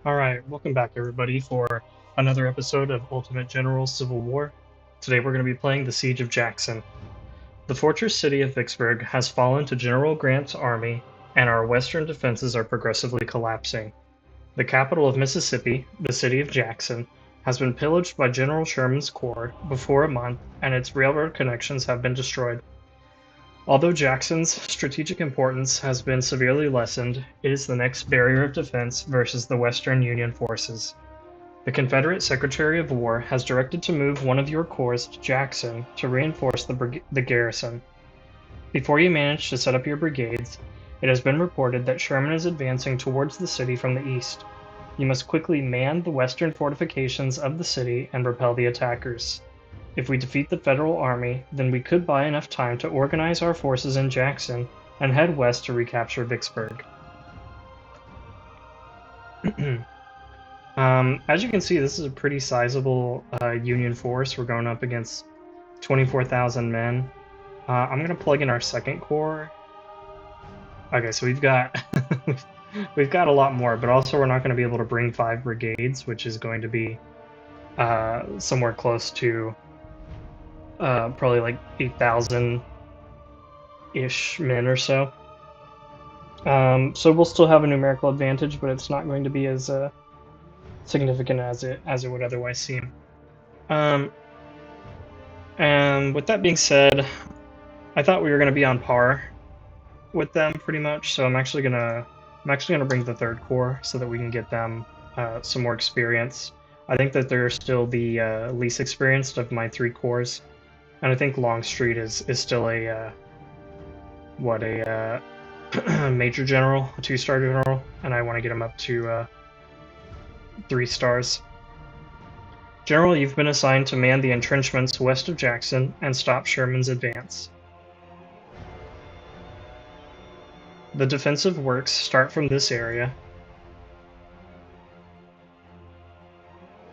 Alright, welcome back everybody for another episode of Ultimate General Civil War. Today we're going to be playing the Siege of Jackson. The fortress city of Vicksburg has fallen to General Grant's army, and our western defenses are progressively collapsing. The capital of Mississippi, the city of Jackson, has been pillaged by General Sherman's corps before a month, and its railroad connections have been destroyed. Although Jackson's strategic importance has been severely lessened, it is the next barrier of defense versus the Western Union forces. The Confederate Secretary of War has directed to move one of your corps to Jackson to reinforce the garrison. Before you manage to set up your brigades, it has been reported that Sherman is advancing towards the city from the east. You must quickly man the western fortifications of the city and repel the attackers. If we defeat the Federal Army, then we could buy enough time to organize our forces in Jackson and head west to recapture Vicksburg. As you can see, this is a pretty sizable Union force. We're going up against 24,000 men. I'm going to plug in our second corps. Okay, so we've got we've got a lot more, but also we're not going to be able to bring 5 brigades, which is going to be somewhere close to probably like 8,000-ish men or so. So we'll still have a numerical advantage, but it's not going to be as significant as it would otherwise seem. And with that being said, I thought we were going to be on par with them pretty much. So I'm actually gonna bring the third corps so that we can get them some more experience. I think that they're still the least experienced of my 3 corps. And I think Longstreet is still a major general, a 2-star general, and I want to get him up to 3 stars. General, you've been assigned to man the entrenchments west of Jackson and stop Sherman's advance. The defensive works start from this area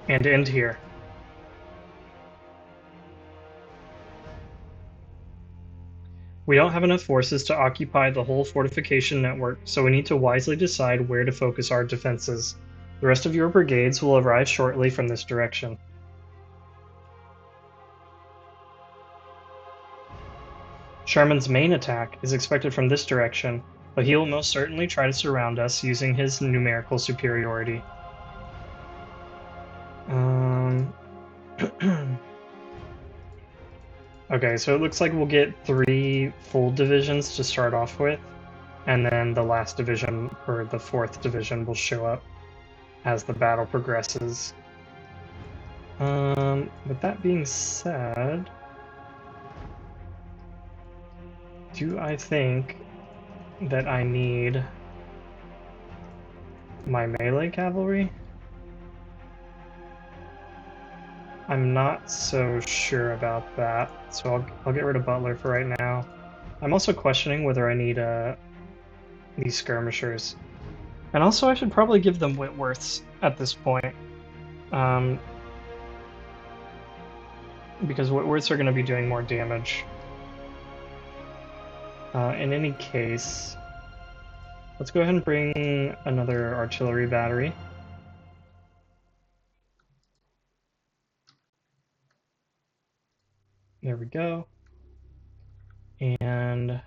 and end here. We don't have enough forces to occupy the whole fortification network, so we need to wisely decide where to focus our defenses. The rest of your brigades will arrive shortly from this direction. Sherman's main attack is expected from this direction, but he will most certainly try to surround us using his numerical superiority. Okay, so it looks like we'll get 3 full divisions to start off with, and then the last division, or the 4th division, will show up as the battle progresses. With that being said, do I think that I need my melee cavalry? I'm not so sure about that, so I'll get rid of Butler for right now. I'm also questioning whether I need these skirmishers. And also I should probably give them Whitworths at this point. Because Whitworths are going to be doing more damage. In any case, let's go ahead and bring another artillery battery. There we go. And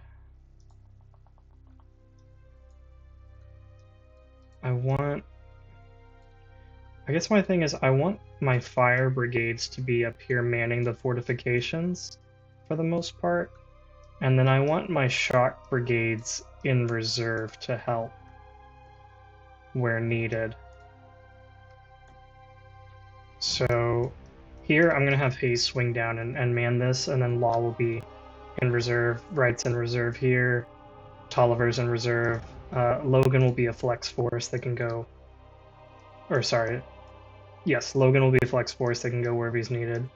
I guess my thing is I want my fire brigades to be up here manning the fortifications for the most part. And then I want my shock brigades in reserve to help where needed. So here I'm going to have Hayes swing down and man this, and then Law will be in reserve, Wright's in reserve here, Tolliver's in reserve, Logan will be a flex force that can go, or sorry, yes, Logan will be a flex force that can go wherever he's needed.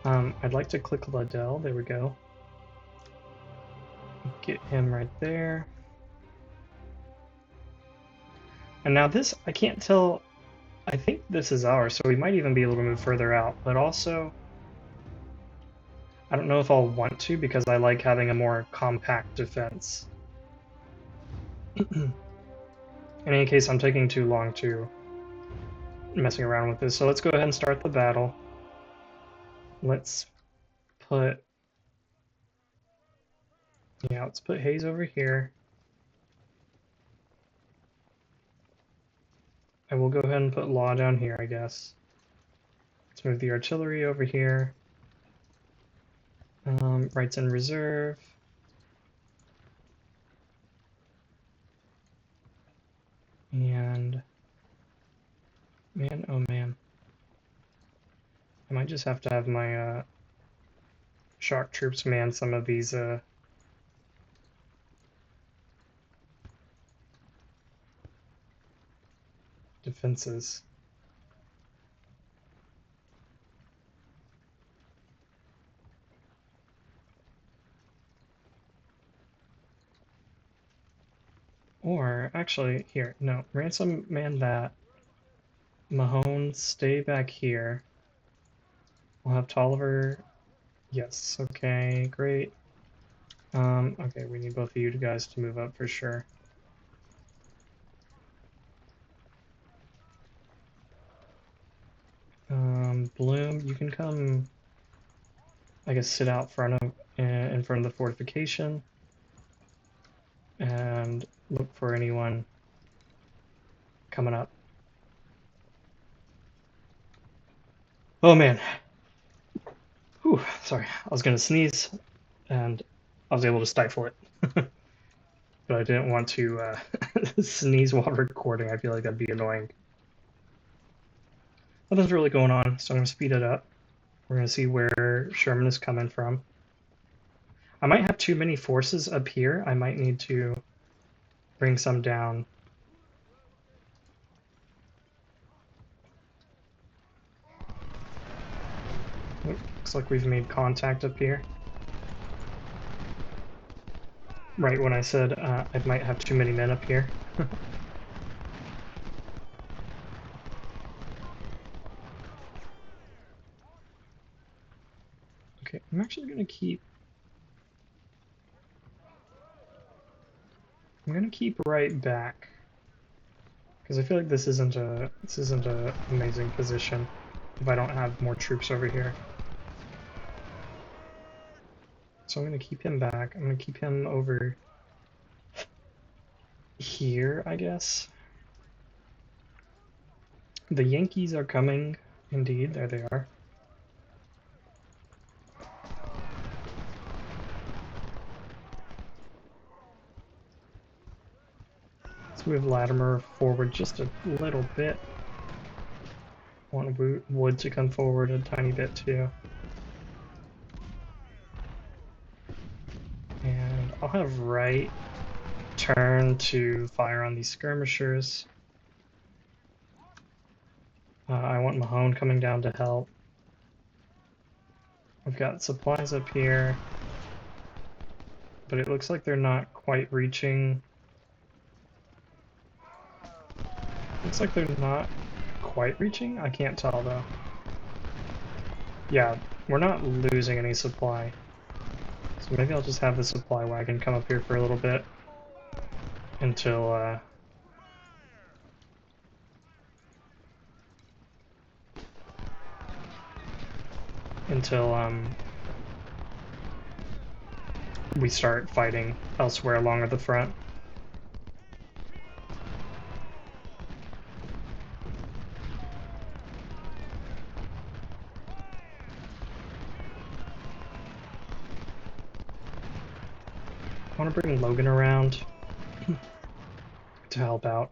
I'd like to click Liddell, there we go. Get him right there. And now this, I can't tell, I think this is ours, so we might even be able to move further out, but also, I don't know if I'll want to because I like having a more compact defense. In any case, I'm taking too long to messing around with this. So let's go ahead and start the battle. Let's put Hayes over here. I will go ahead and put Law down here, I guess. Let's move the artillery over here. Wright's in reserve. And man, oh man. I might just have to have my shock troops man some of these defenses. Or, actually, here, no, Ransom man that. Mahone, stay back here. We'll have Tolliver. Yes, okay, great. Okay, we need both of you guys to move up for sure. Bloom, you can come, I guess, sit out front of, in front of the fortification and look for anyone coming up. Oh man. Whew, sorry, I was gonna sneeze and I was able to stifle it. But I didn't want to sneeze while recording. I feel like that'd be annoying. Nothing's really going on, so I'm going to speed it up. We're going to see where Sherman is coming from. I might have too many forces up here. I might need to bring some down. Looks like we've made contact up here. Right when I said I might have too many men up here. Okay, I'm actually going to keep... I'm going to keep right back. Because I feel like this isn't a amazing position if I don't have more troops over here. So I'm going to keep him back. I'm going to keep him over here, I guess. The Yankees are coming. Indeed, there they are. Let's move Latimer forward just a little bit. Want Wood to come forward a tiny bit too. And I'll have Wright turn to fire on these skirmishers. I want Mahone coming down to help. We've got supplies up here, but it looks like they're not quite reaching. Looks like they're not quite reaching? I can't tell though. Yeah, we're not losing any supply. So maybe I'll just have the supply wagon come up here for a little bit until we start fighting elsewhere along the front. I want to bring Logan around to help out.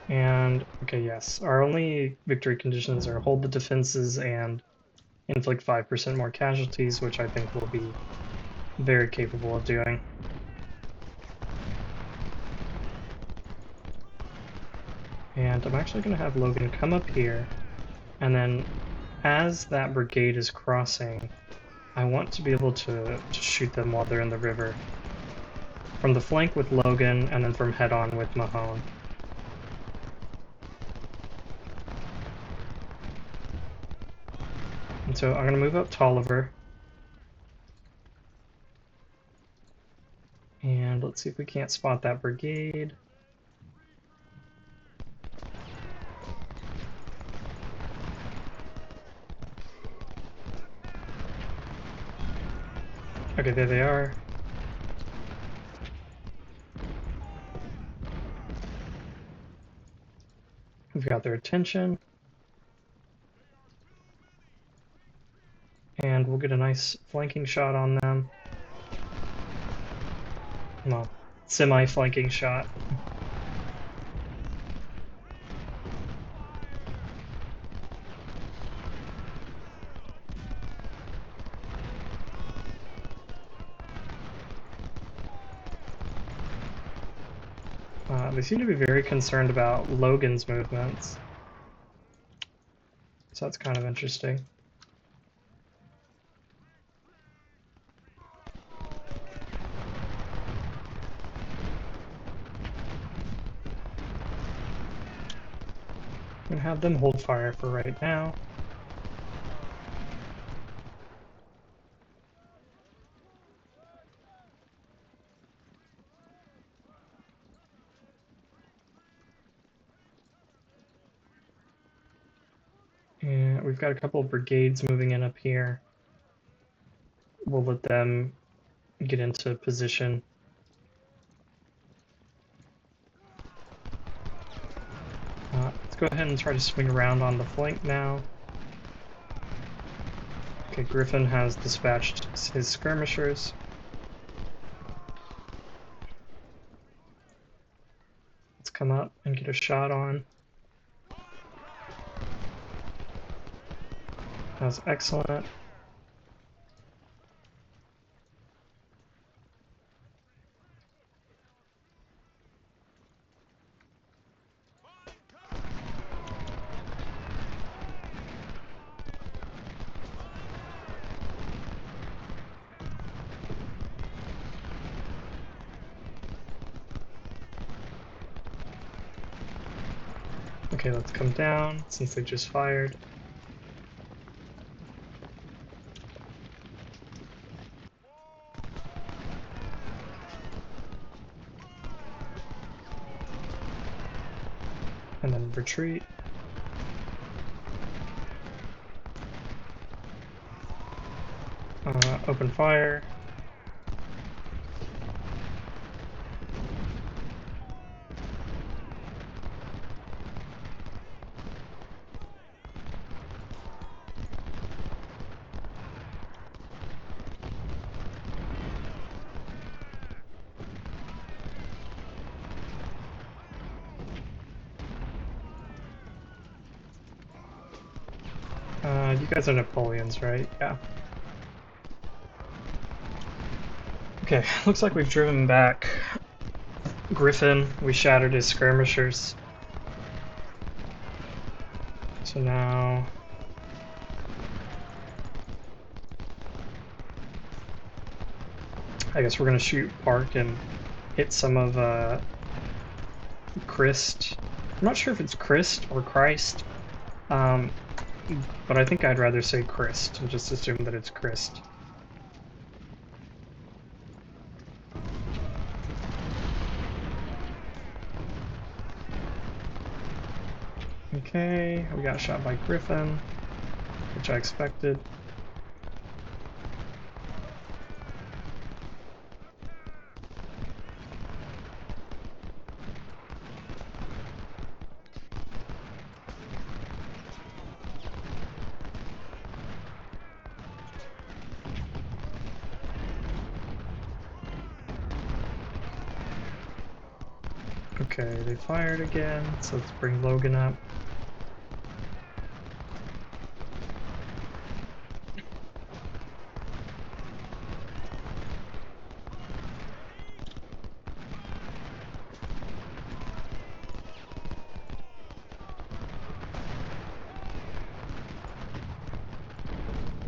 And, okay, yes, our only victory conditions are hold the defenses and inflict 5% more casualties, which I think we'll be very capable of doing. And I'm actually going to have Logan come up here, and then as that brigade is crossing, I want to be able to shoot them while they're in the river. From the flank with Logan, and then from head-on with Mahone. And so I'm going to move up Tolliver. And let's see if we can't spot that brigade. Okay, there they are. We've got their attention. And we'll get a nice flanking shot on them. Well, semi-flanking shot. They seem to be very concerned about Logan's movements. So that's kind of interesting. I'm gonna have them hold fire for right now. And we've got a couple of brigades moving in up here. We'll let them get into position. Let's go ahead and try to swing around on the flank now. Okay, Griffin has dispatched his skirmishers. Let's come up and get a shot on. That was excellent. Okay, let's come down since they just fired. And then retreat. Open fire. You guys are Napoleons, right? Yeah. Okay, looks like we've driven back Griffin. We shattered his skirmishers. So now... I guess we're gonna shoot Park and hit some of Christ. I'm not sure if it's Christ or Christ. But I think I'd rather say Christ and just assume that it's Christ. Okay, we got shot by Griffin, which I expected. Okay, they fired again, so let's bring Logan up.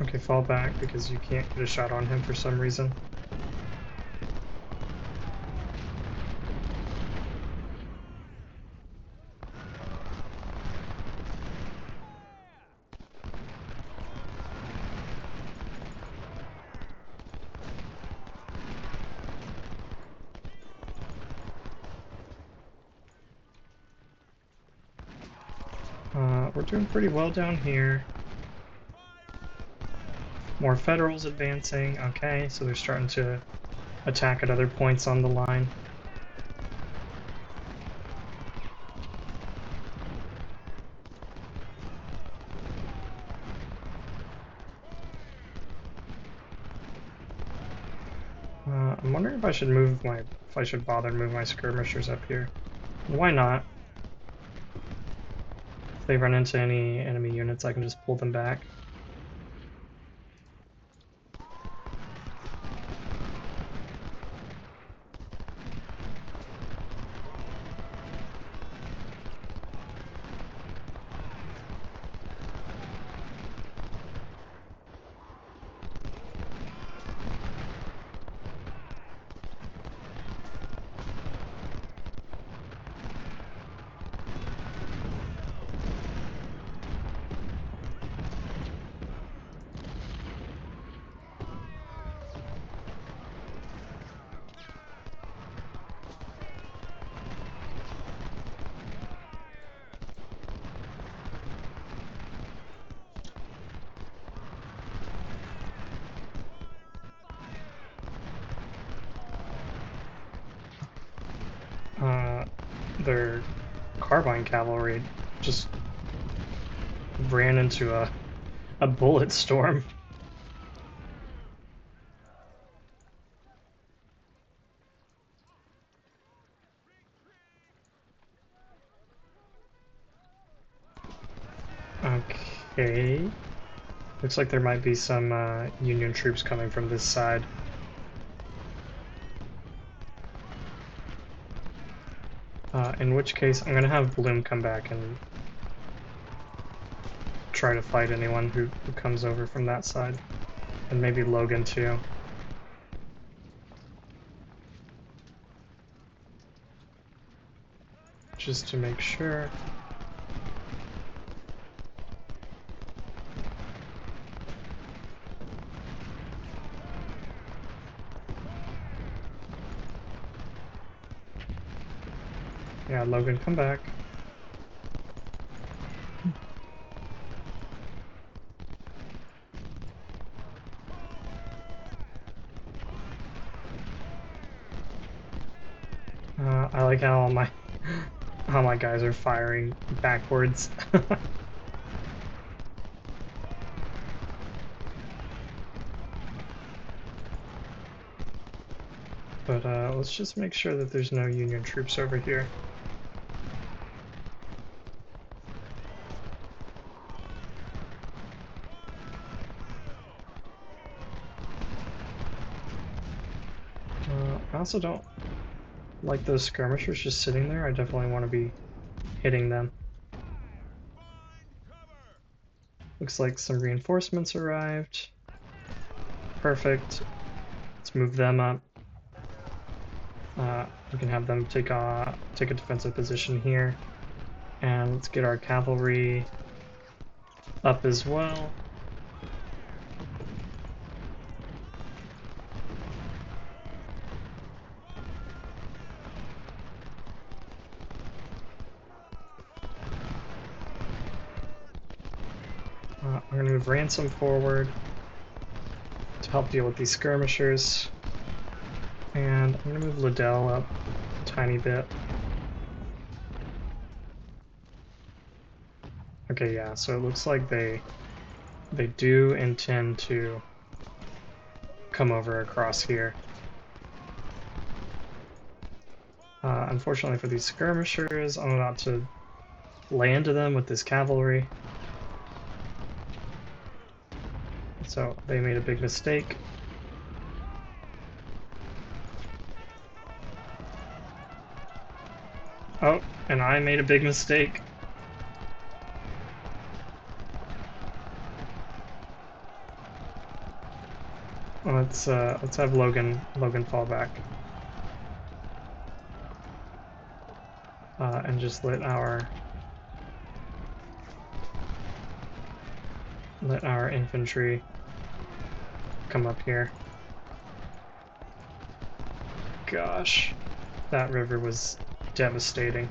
Okay, fall back because you can't get a shot on him for some reason. We're doing pretty well down here. More Federals advancing. Okay, so they're starting to attack at other points on the line. I'm wondering if I should bother to move my skirmishers up here. Why not? If they run into any enemy units, I can just pull them back. Their carbine cavalry just ran into a bullet storm. Okay. Looks like there might be some Union troops coming from this side. In which case, I'm gonna have Bloom come back and try to fight anyone who comes over from that side. And maybe Logan too. Just to make sure. Yeah, Logan, come back. I like how all my guys are firing backwards. But let's just make sure that there's no Union troops over here. I also don't like those skirmishers just sitting there. I definitely want to be hitting them. Looks like some reinforcements arrived. Perfect. Let's move them up. We can have them take a defensive position here. And let's get our cavalry up as well. I'm going to move Ransom forward to help deal with these skirmishers. And I'm going to move Liddell up a tiny bit. Okay, yeah, so it looks like they do intend to come over across here. Unfortunately for these skirmishers, I'm about to lay into them with this cavalry. So they made a big mistake. Oh, and I made a big mistake. Let's have Logan fall back. And just let our infantry come up here. Gosh, that river was devastating.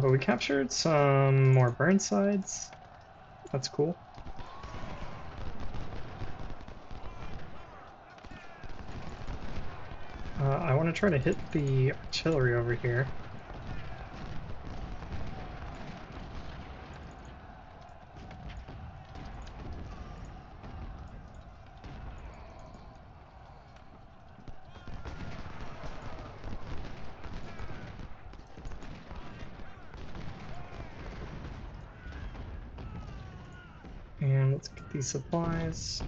But we captured some more burnsides. That's cool. I want to try to hit the artillery over here. And let's get these supplies.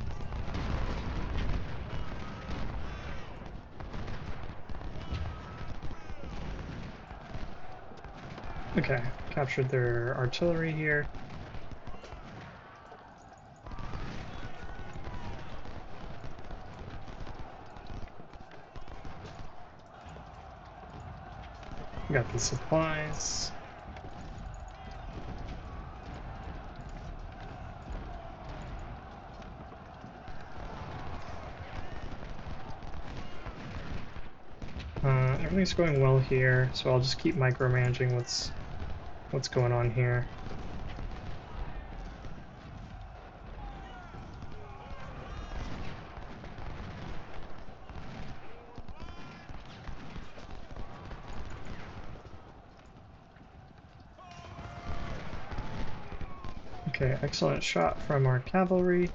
Okay, captured their artillery here. Got these supplies. Everything's going well here, so I'll just keep micromanaging what's going on here. Okay, excellent shot from our cavalry.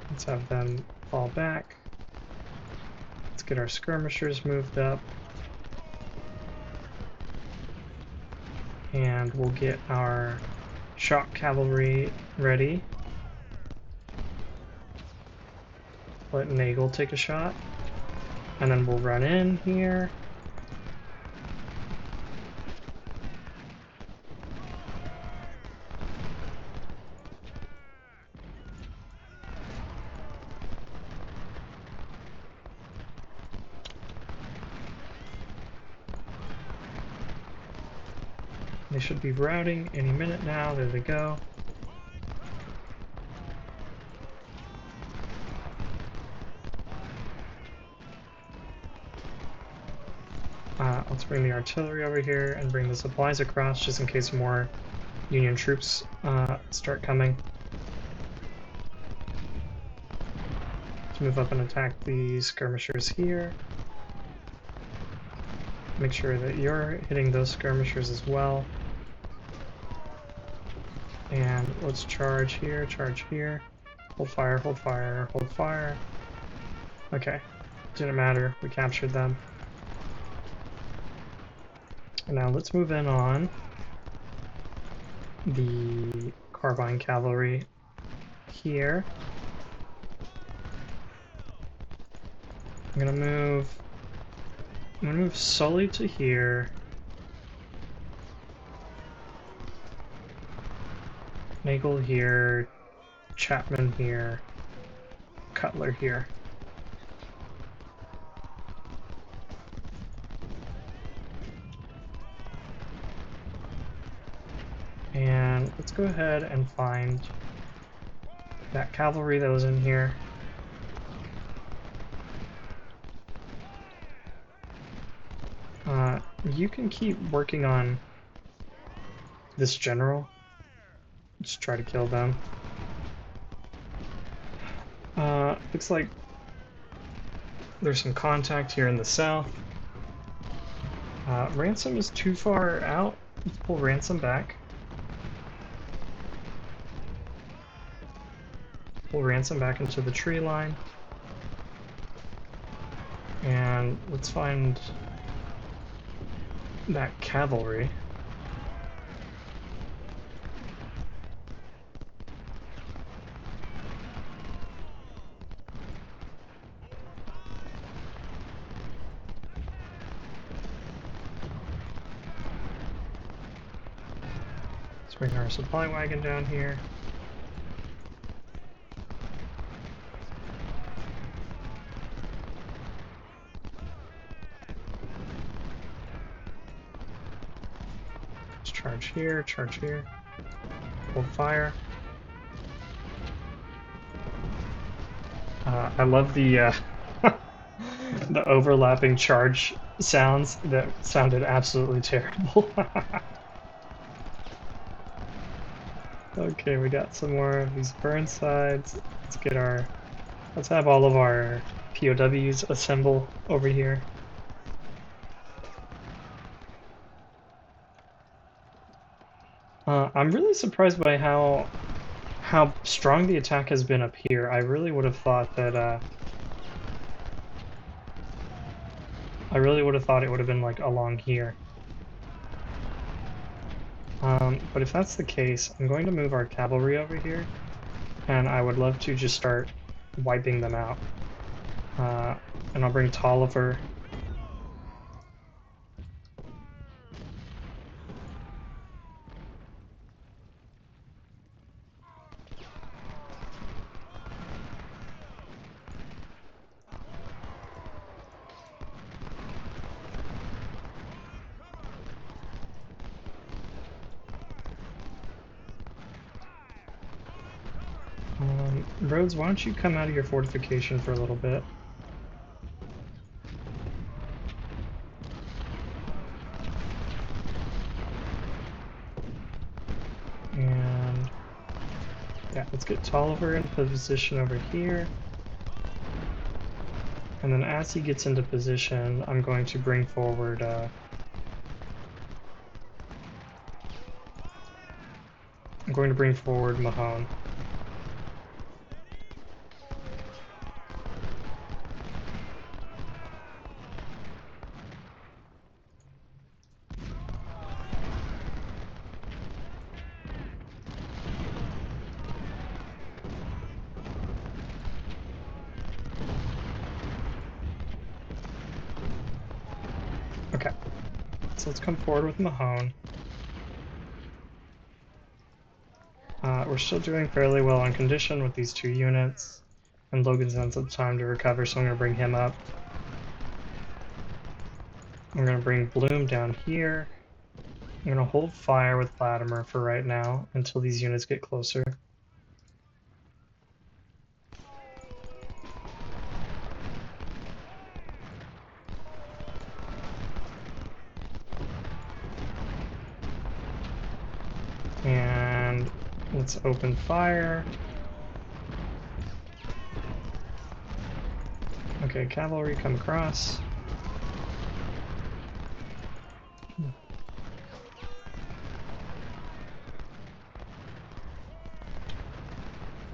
Let's have them fall back. Let's get our skirmishers moved up. And we'll get our shock cavalry ready. Let Nagel take a shot. And then we'll run in here. They should be routing any minute now. There they go. Let's bring the artillery over here and bring the supplies across just in case more Union troops start coming. Let's move up and attack the skirmishers here. Make sure that you're hitting those skirmishers as well. And let's charge here, charge here. Hold fire, hold fire, hold fire. Okay, didn't matter, we captured them. And now let's move in on the carbine cavalry here. I'm gonna move Sully to here. Nagel here, Chapman here, Cutler here. And let's go ahead and find that cavalry that was in here. You can keep working on this general. Just try to kill them. Looks like there's some contact here in the south. Ransom is too far out. Let's pull Ransom back. Pull Ransom back into the tree line. And let's find that cavalry. Let's bring our supply wagon down here. Charge here, hold fire. I love the the overlapping charge sounds that sounded absolutely terrible. Okay, we got some more of these burn sides. Let's have all of our POWs assemble over here. I'm really surprised by how strong the attack has been up here. I really would have thought that it would have been like along here. But if that's the case, I'm going to move our cavalry over here, and I would love to just start wiping them out. And I'll bring Tolliver. Rhodes, why don't you come out of your fortification for a little bit? And yeah, let's get Tolliver in position over here. And then as he gets into position, I'm going to bring forward Mahone. Okay, so let's come forward with Mahone. We're still doing fairly well on condition with these two units, and Logan's had some time to recover, so I'm going to bring him up. I'm going to bring Bloom down here. I'm going to hold fire with Latimer for right now until these units get closer. And let's open fire. Okay, cavalry, come across.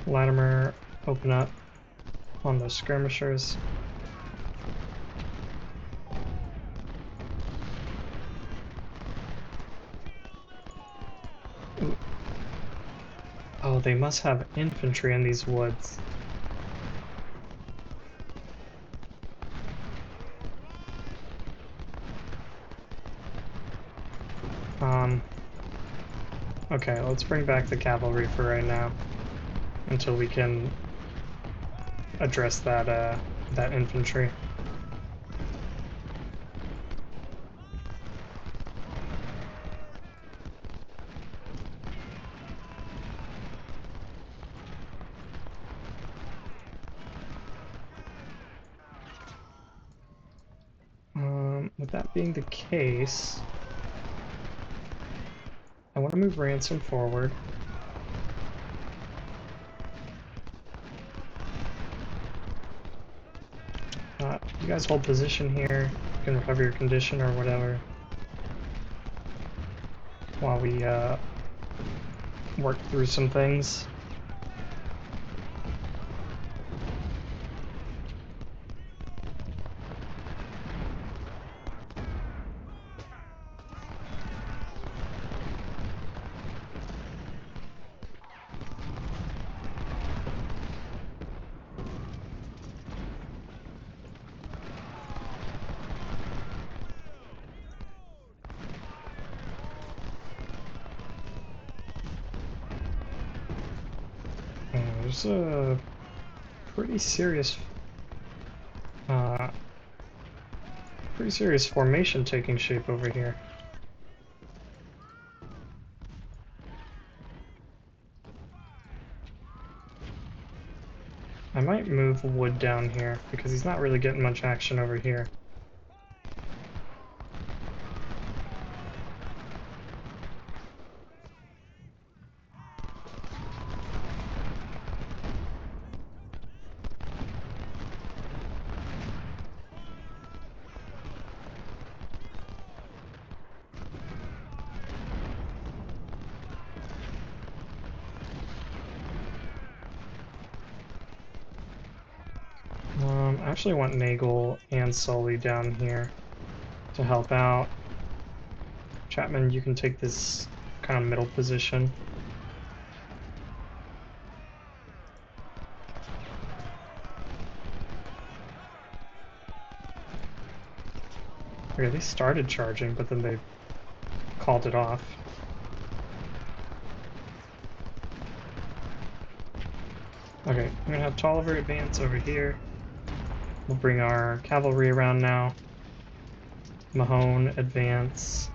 Latimer, open up on those skirmishers. Ooh. Oh, they must have infantry in these woods. Okay, let's bring back the cavalry for right now until we can address that that infantry. With that being the case, I want to move Ransom forward. You guys hold position here. You can recover your condition or whatever while we work through some things. There's a pretty serious formation taking shape over here. I might move Wood down here because he's not really getting much action over here. actually want Nagel and Sully down here to help out. Chapman, you can take this kind of middle position. Okay, they started charging, but then they called it off. Okay, I'm gonna have Tolliver advance over here. We'll bring our cavalry around now. Mahone advance.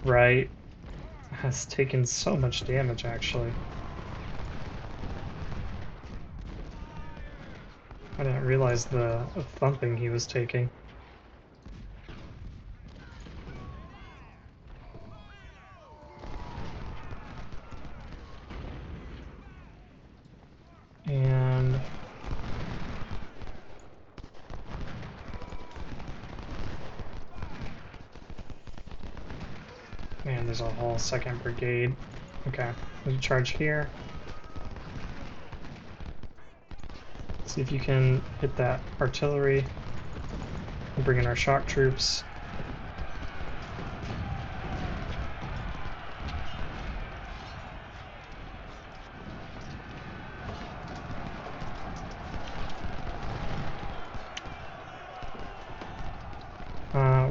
Right. Has taken so much damage, actually. I didn't realize the thumping he was taking. And man, there's a whole second brigade. Okay, there's a charge here. See if you can hit that artillery. We'll bring in our shock troops.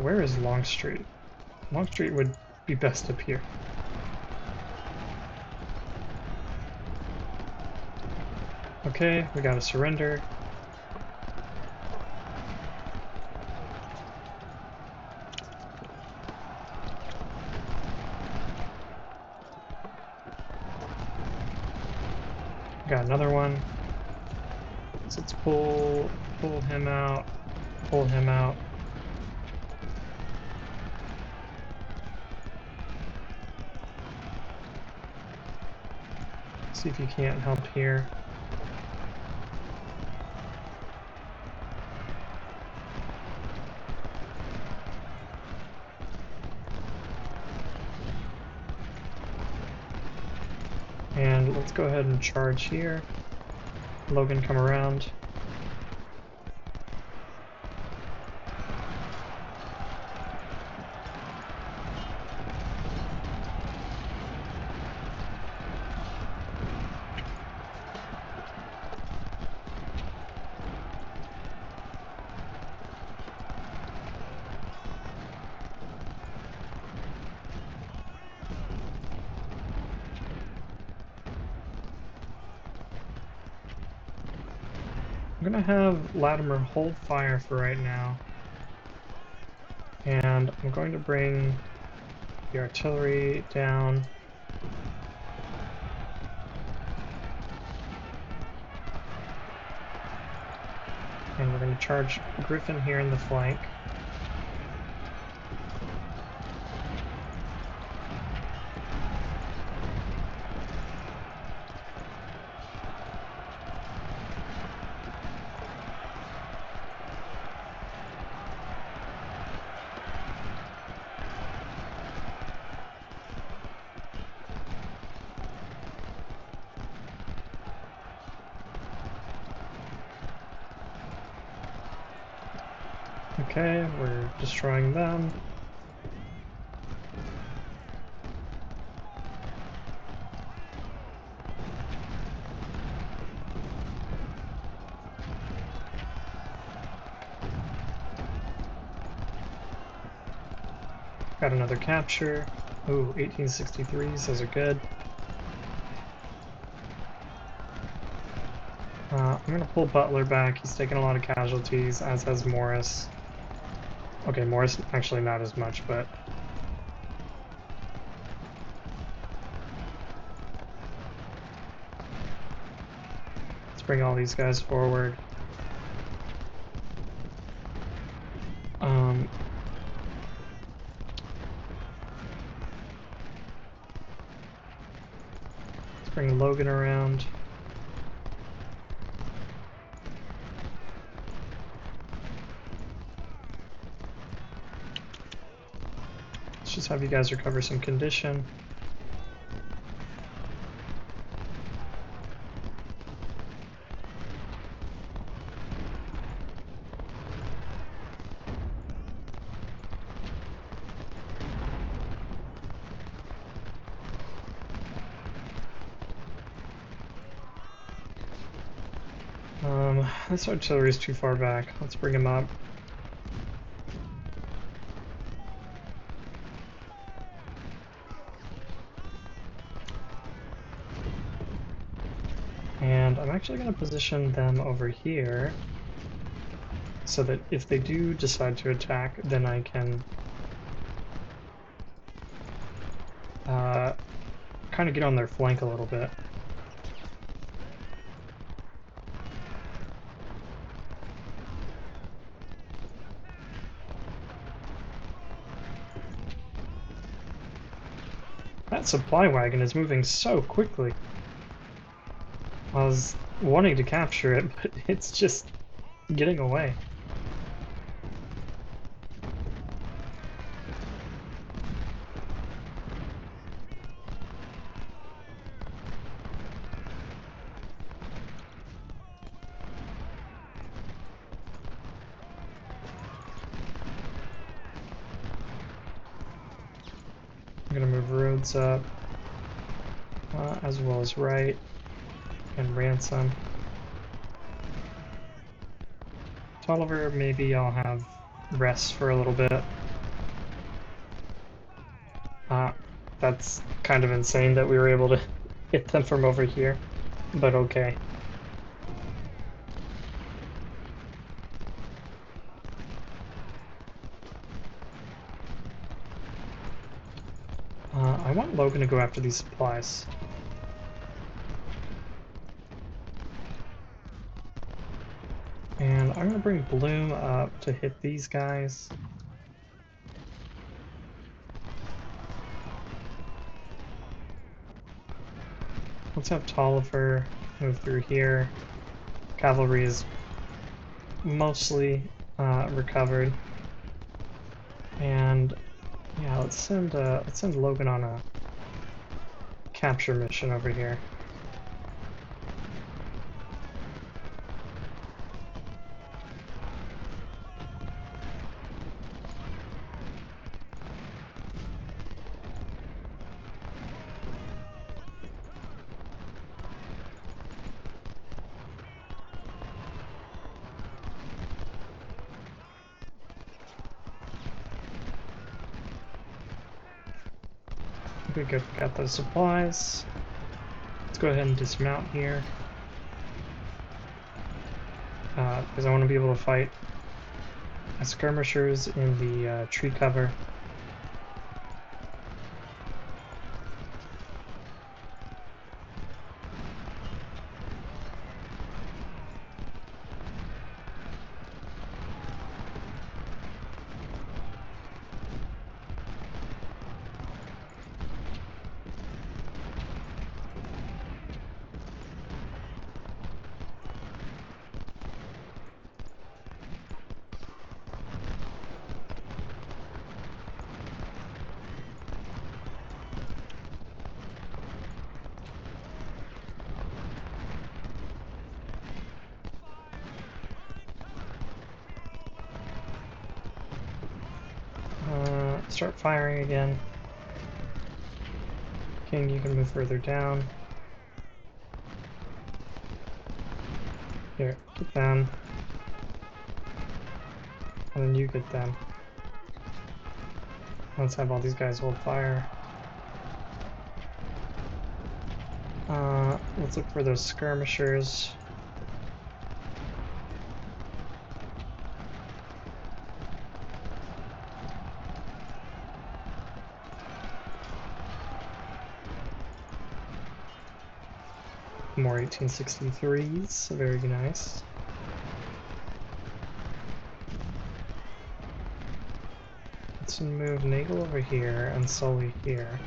Where is Longstreet? Longstreet would be best up here. Okay, we gotta surrender. Got another one. So let's pull him out, pull him out. See if you can't help here. And let's go ahead and charge here. Logan, come around. I'm gonna have Latimer hold fire for right now. And I'm going to bring the artillery down. And we're going to charge Griffin here in the flank. Okay, we're destroying them. Got another capture. Ooh, 1863s, those are good. I'm gonna pull Butler back. He's taking a lot of casualties, as has Morris. Okay, Morris actually not as much, but let's bring all these guys forward. Let's bring Logan around. Let's just have you guys recover some condition. This artillery is too far back. Let's bring him up. And I'm actually going to position them over here so that if they do decide to attack, then I can kind of get on their flank a little bit. That supply wagon is moving so quickly. I was wanting to capture it, but it's just getting away. I'm gonna move roads up, as well as right, and ransom. Tolliver, maybe I'll have rest for a little bit. That's kind of insane that we were able to hit them from over here, but okay. I want Logan to go after these supplies. And I'm going to bring Bloom up to hit these guys. Let's have Tolliver move through here. Cavalry is mostly recovered. And yeah, let's send Logan on a capture mission over here. We got those supplies. Let's go ahead and dismount here. Because I want to be able to fight skirmishers in the tree cover. Start firing again. King, you can move further down. Here, get them. And then you get them. Let's have all these guys hold fire. Let's look for those skirmishers. More 1863s, very nice. Let's move Nagel over here and Sully here.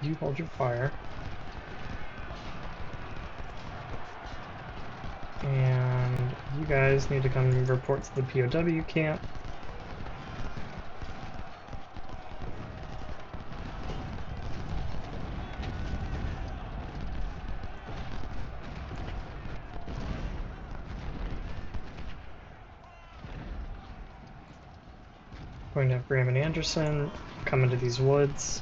You hold your fire. And you guys need to come report to the POW camp. Going to have Graham and Anderson come into these woods.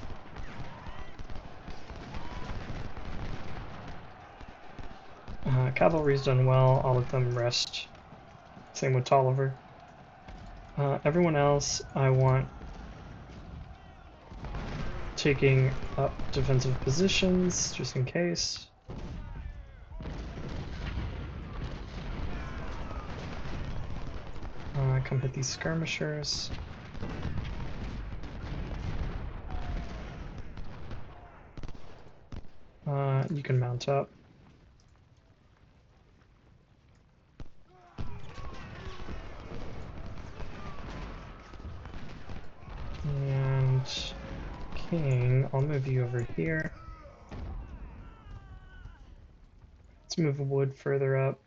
Cavalry's done well, I'll let them rest. Same with Tolliver. Everyone else, I want taking up defensive positions, just in case. Come hit these skirmishers. You can mount up. And King, I'll move you over here. Let's move a wood further up.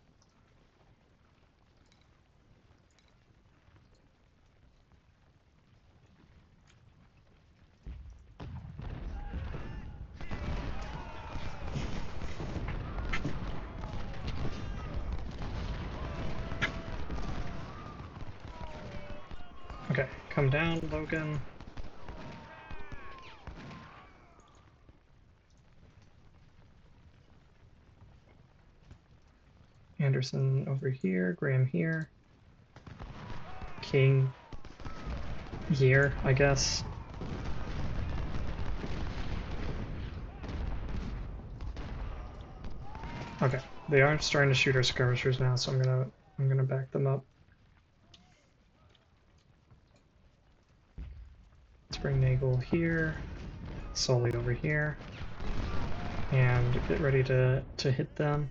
Okay, come down, Logan. Anderson over here, Graham here. King here, I guess. Okay, they are starting to shoot our skirmishers now, so I'm gonna back them up. Let's bring Nagel here, Sully over here, and get ready to hit them.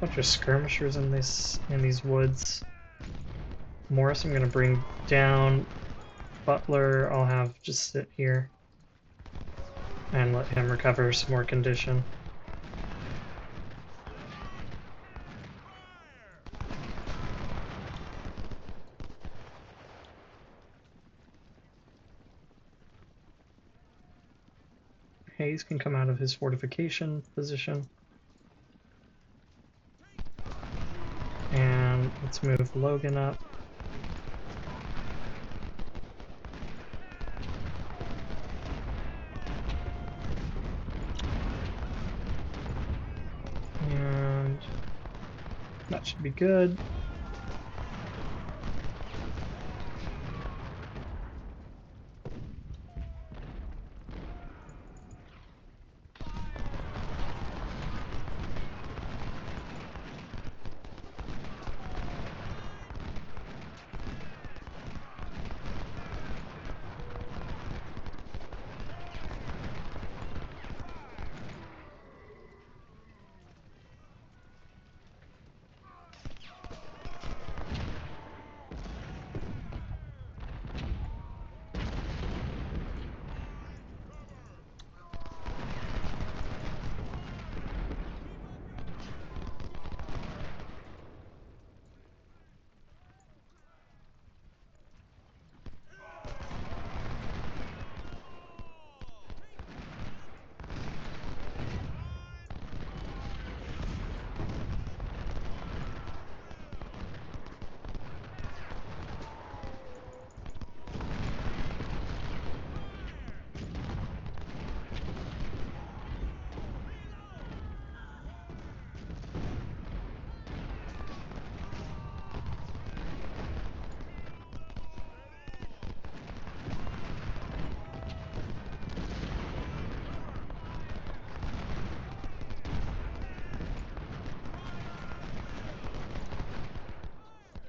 Bunch of skirmishers in these woods. Morris, I'm gonna bring down. Butler, I'll have just sit here and let him recover some more condition. Hayes can come out of his fortification position. And let's move Logan up. And that should be good.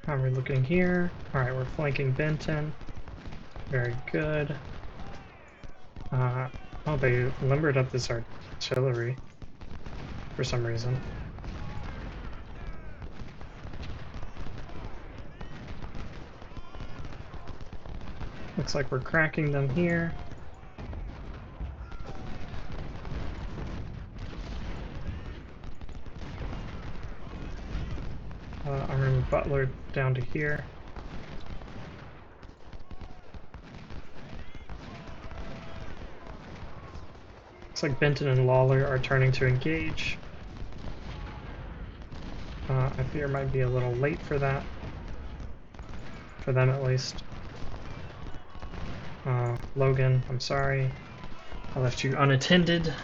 How are we looking here? Alright, we're flanking Benton. Very good. Oh, they limbered up this artillery for some reason. Looks like we're cracking them here. I'm gonna move Butler down to here. Looks like Benton and Lawler are turning to engage. I fear it might be a little late for that. For them at least. Logan, I'm sorry. I left you unattended.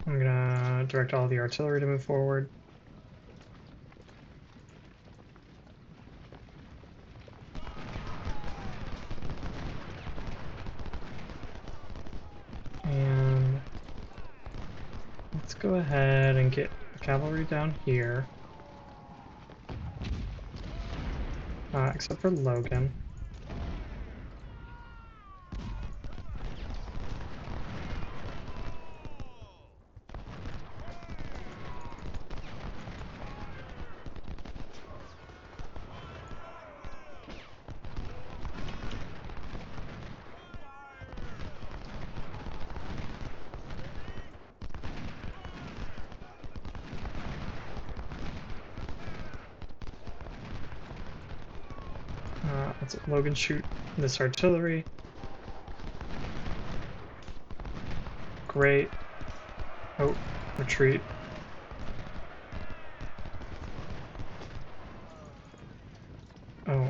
I'm gonna direct all the artillery to move forward. And let's go ahead and get the cavalry down here. Except for Logan. Let's let Logan shoot this artillery. Great. Oh, retreat. Oh,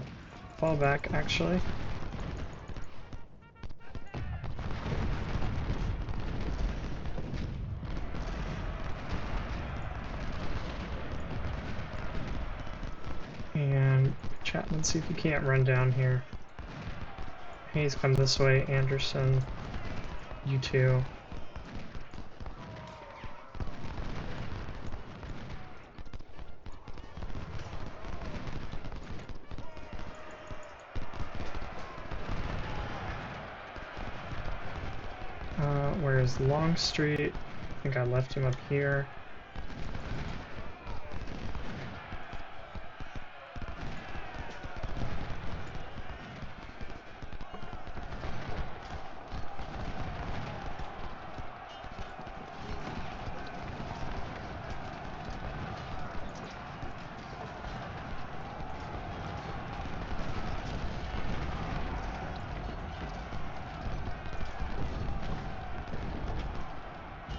fall back, actually. And Chapman, see if you can't run down here. Hayes, come this way. Anderson, you two. Where's Longstreet? I think I left him up here.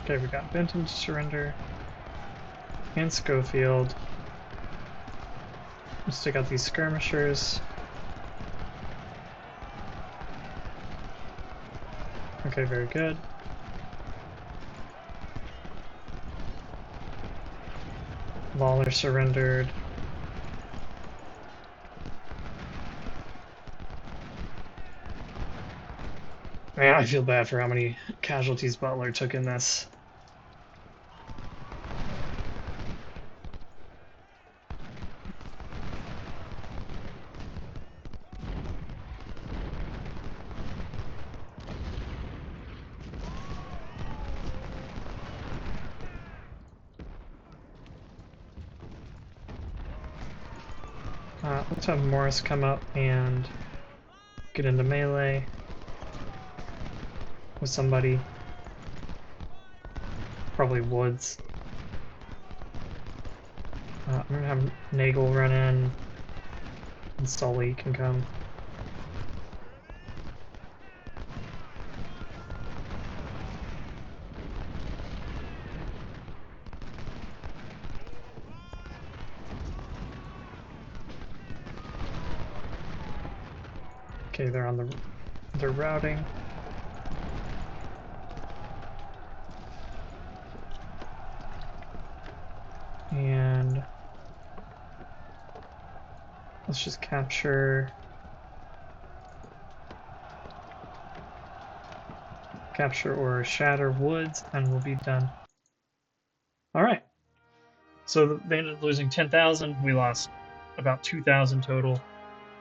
Okay, we got Benton to surrender. And Schofield. Let's take out these skirmishers. Okay, very good. Lawler surrendered. Man, I feel bad for how many casualties Butler took in this. Let's have Morris come up and get into melee with somebody. Probably Woods. I'm gonna have Nagel run in, and Sully can come. Okay, they're routing. And let's just capture or shatter Woods, and we'll be done. All right. So they ended up losing 10,000. We lost about 2,000 total.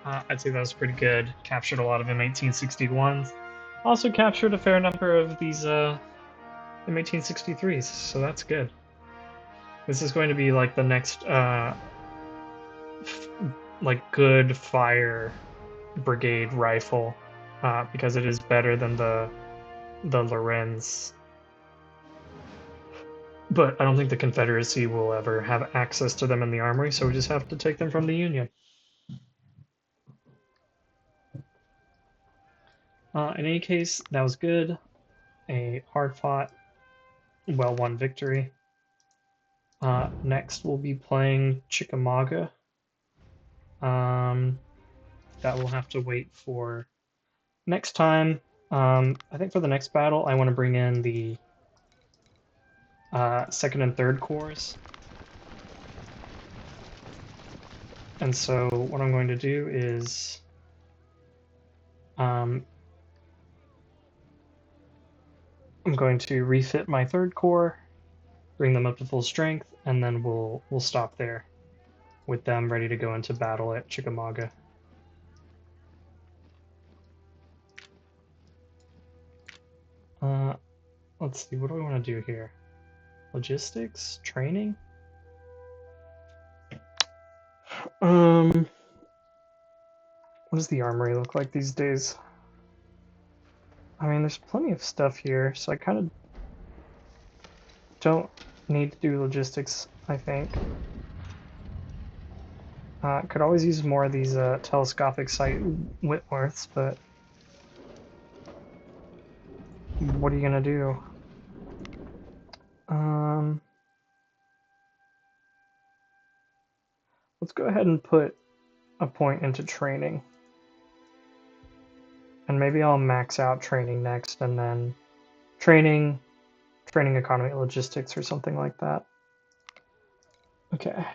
I'd say that was pretty good. Captured a lot of M1861s. Also captured a fair number of these M1863s, so that's good. This is going to be like the next like good fire brigade rifle because it is better than the Lorenz. But I don't think the Confederacy will ever have access to them in the armory, so we just have to take them from the Union. In any case, that was good. A hard-fought, well-won victory. Next, we'll be playing Chickamauga. That will have to wait for next time. I think for the next battle, I want to bring in the second and third corps. And so what I'm going to do is I'm going to refit my third corps, bring them up to full strength, and then we'll stop there with them ready to go into battle at Chickamauga. Let's see, what do we want to do here? Logistics? Training? What does the armory look like these days? I mean, there's plenty of stuff here, so I kind of don't need to do logistics, I think. Could always use more of these telescopic sight Whitworths, but what are you gonna do? Let's go ahead and put a point into training. And maybe I'll max out training next, and then training economy logistics or something like that. Okay.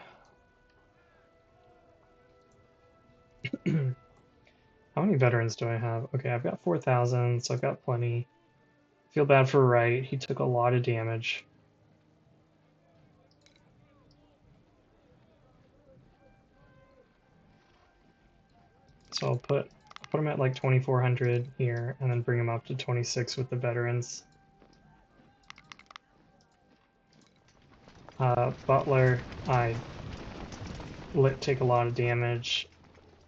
How many veterans do I have? Okay, I've got 4,000, so I've got plenty. Feel bad for Wright. He took a lot of damage. So I'll put him at like 2,400 here, and then bring him up to 26 with the veterans. Butler, I take a lot of damage.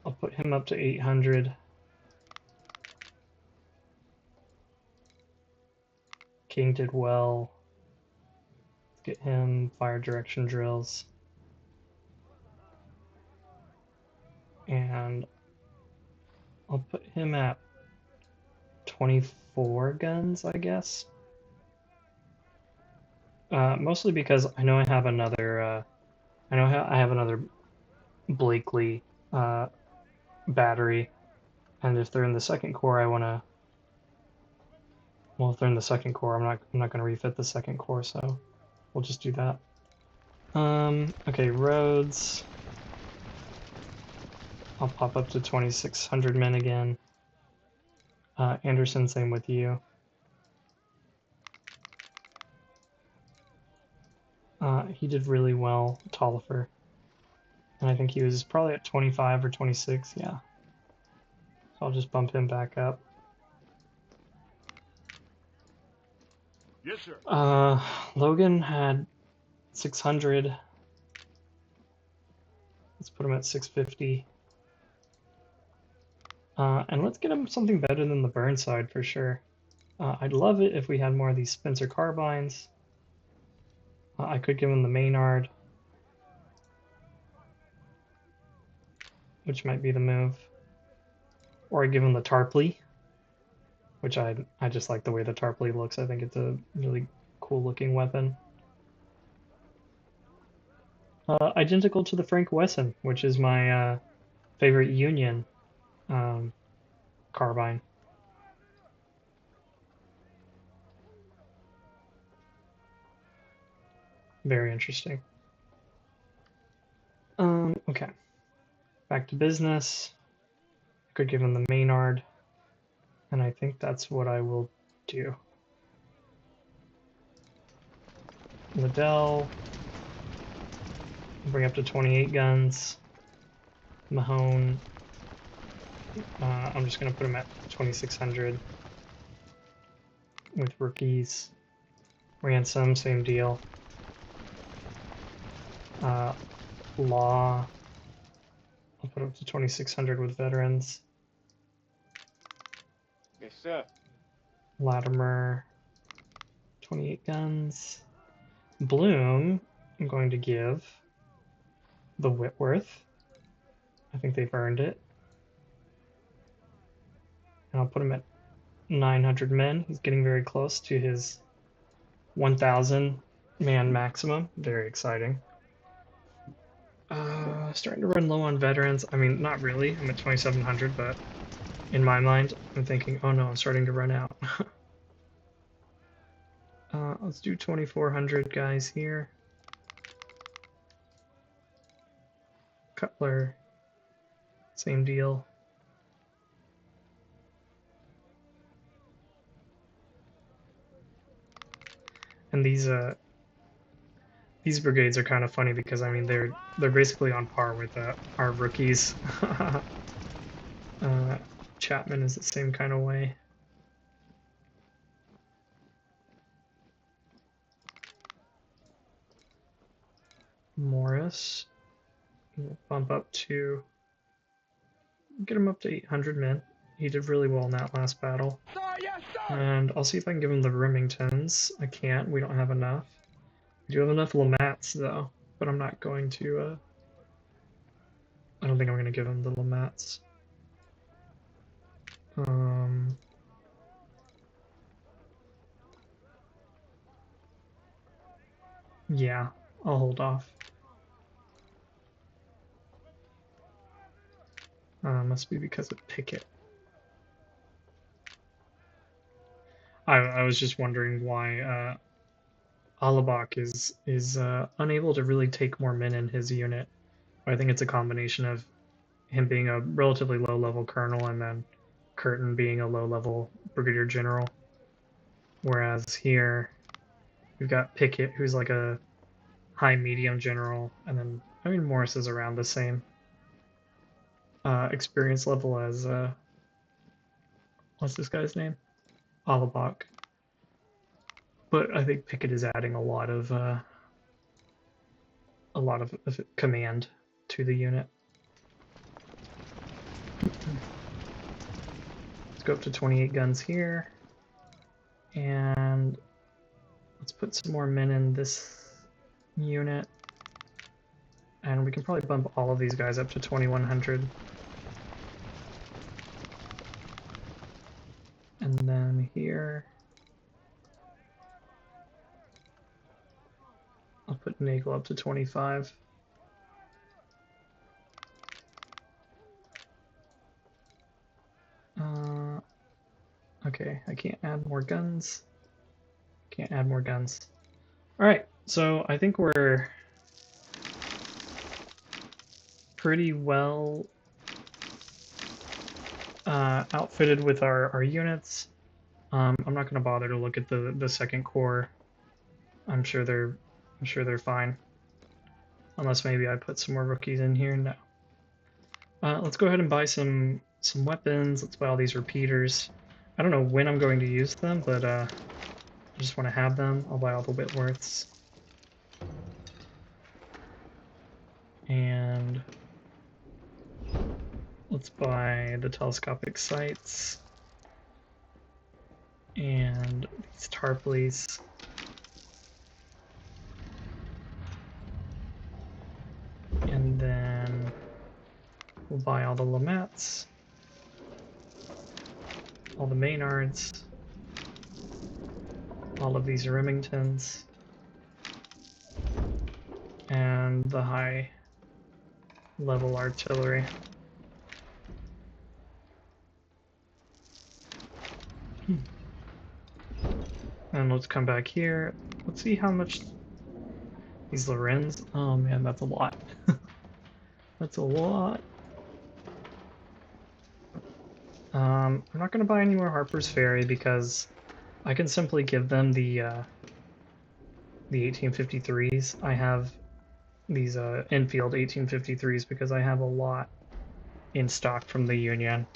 I'll put him up to 800. King did well. Let's get him fire direction drills. And I'll put him at 24 guns, I guess. Mostly because I know I have another. I have another Blakely battery, and if they're in the second corps, I want to. Well, if they're in the second corps, I'm not going to refit the second corps, so we'll just do that. Okay, roads. I'll pop up to 2,600 men again. Anderson, same with you. He did really well, Tolliver. And I think he was probably at 25 or 26, yeah. So I'll just bump him back up. Yes, sir. Logan had 600. Let's put him at 650. And let's get him something better than the Burnside for sure. I'd love it if we had more of these Spencer carbines. I could give him the Maynard, which might be the move. Or I give him the Tarpley, which I just like the way the Tarpley looks. I think it's a really cool looking weapon. Identical to the Frank Wesson, which is my favorite Union carbine. Very interesting. Okay. Back to business. I could give him the Maynard, and I think that's what I will do. Liddell. Bring up to 28 guns. Mahone. I'm just going to put him at 2,600 with rookies. Ransom, same deal. Law. I'll put up to 2,600 with veterans. Yes, sir. Latimer, 28 guns. Bloom, I'm going to give the Whitworth. I think they've earned it. And I'll put him at 900 men. He's getting very close to his 1,000 man maximum. Very exciting. Starting to run low on veterans. I mean, not really. I'm at 2,700, but in my mind, I'm thinking, oh no, I'm starting to run out. Let's do 2,400 guys here. Cutler, same deal. And these brigades are kind of funny because I mean they're basically on par with our rookies. Chapman is the same kind of way. Morris, we'll bump up to get him up to 800 men. He did really well in that last battle. Sir, yes, sir. And I'll see if I can give him the Remingtons. I can't. We don't have enough. We do have enough Lamats though, but I'm not going to. I don't think I'm going to give him the Lamats. Yeah, I'll hold off. Must be because of Pickett. I was just wondering why Alabak is unable to really take more men in his unit. I think it's a combination of him being a relatively low-level colonel and then Curtin being a low-level brigadier general. Whereas here, we've got Pickett, who's like a high-medium general, and then, I mean, Morris is around the same experience level as, what's this guy's name? Alabak. But I think Pickett is adding a lot of command to the unit. Let's go up to 28 guns here, and let's put some more men in this unit, and we can probably bump all of these guys up to 2,100. And then here, I'll put Nagel up to 25. Okay, I can't add more guns. Can't add more guns. Alright, so I think we're pretty well outfitted with our units. I'm not going to bother to look at the second corps. I'm sure they're fine. Unless maybe I put some more rookies in here. No. Let's go ahead and buy some weapons. Let's buy all these repeaters. I don't know when I'm going to use them, but I just want to have them. I'll buy all the Whitworths. And let's buy the telescopic sights. And these Tarpleys. And then we'll buy all the Lamats. All the Maynards. All of these Remingtons. And the high level artillery. And let's come back here. Let's see how much these Lorenz. Oh man, that's a lot. That's a lot. I'm not going to buy any more Harper's Ferry because I can simply give them the 1853s. I have these Enfield 1853s because I have a lot in stock from the Union.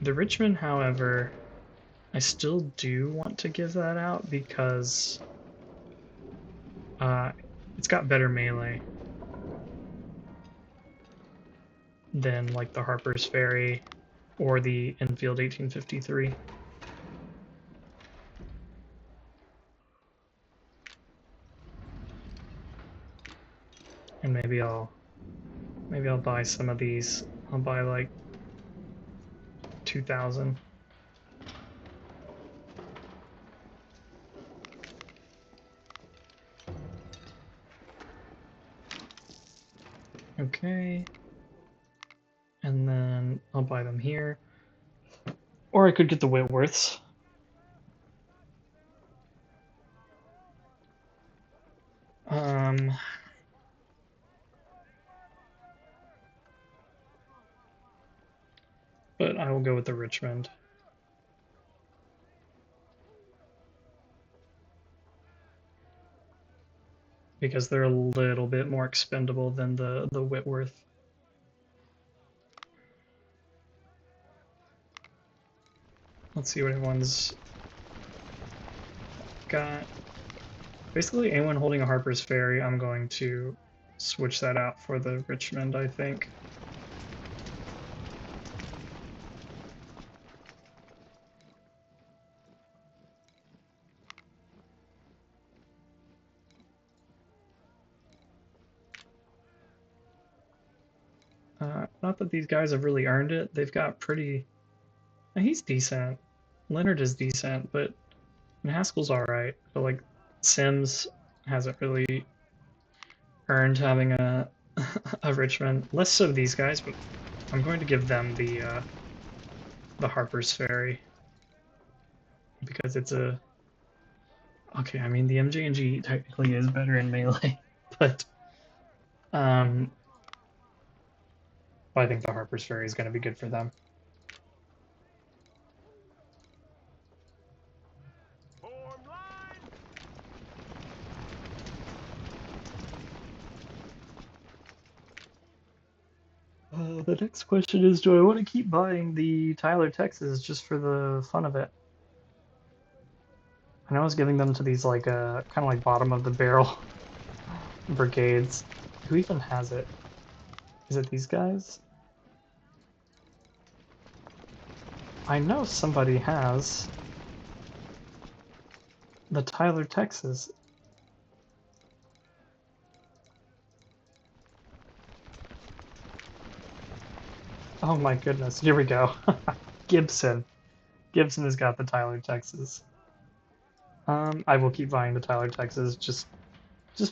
The Richmond, however, I still do want to give that out because it's got better melee than like the Harper's Ferry or the Enfield 1853. And maybe I'll buy some of these. I'll buy like 2,000. Okay. And then I'll buy them here. Or I could get the Whitworths. But I will go with the Richmond. Because they're a little bit more expendable than the Whitworth. Let's see what everyone's got. Basically, anyone holding a Harper's Ferry, I'm going to switch that out for the Richmond, I think. Not that these guys have really earned it. They've got pretty... He's decent. Leonard is decent, but Haskell's alright. But, like, Sims hasn't really earned having a a Richmond. Less so these guys, but I'm going to give them the Harper's Ferry. Because it's a... Okay, I mean, the MJ&G technically is better in melee, but... I think the Harper's Ferry is going to be good for them. The next question is, do I want to keep buying the Tyler, Texas just for the fun of it? I know I was giving them to these like kind of like bottom of the barrel brigades. Who even has it? Is it these guys? I know somebody has the Tyler, Texas. Oh my goodness, here we go. Gibson. Gibson has got the Tyler, Texas. I will keep buying the Tyler, Texas just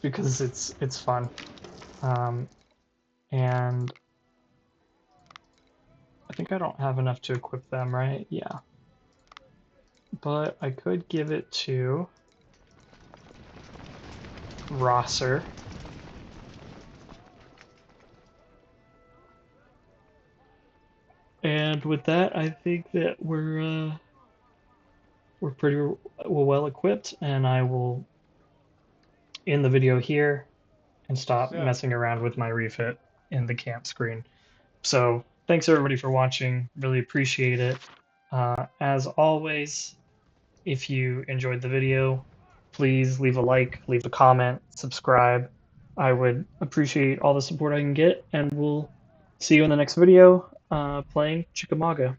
because it's fun. And I think I don't have enough to equip them, right? Yeah. But I could give it to Rosser. And with that, I think that we're pretty well equipped, and I will end the video here and stop messing around with my refit in the camp screen. So thanks everybody for watching. Really appreciate it. As always, if you enjoyed the video, please leave a like, leave a comment, subscribe. I would appreciate all the support I can get, and we'll see you in the next video playing Chickamauga.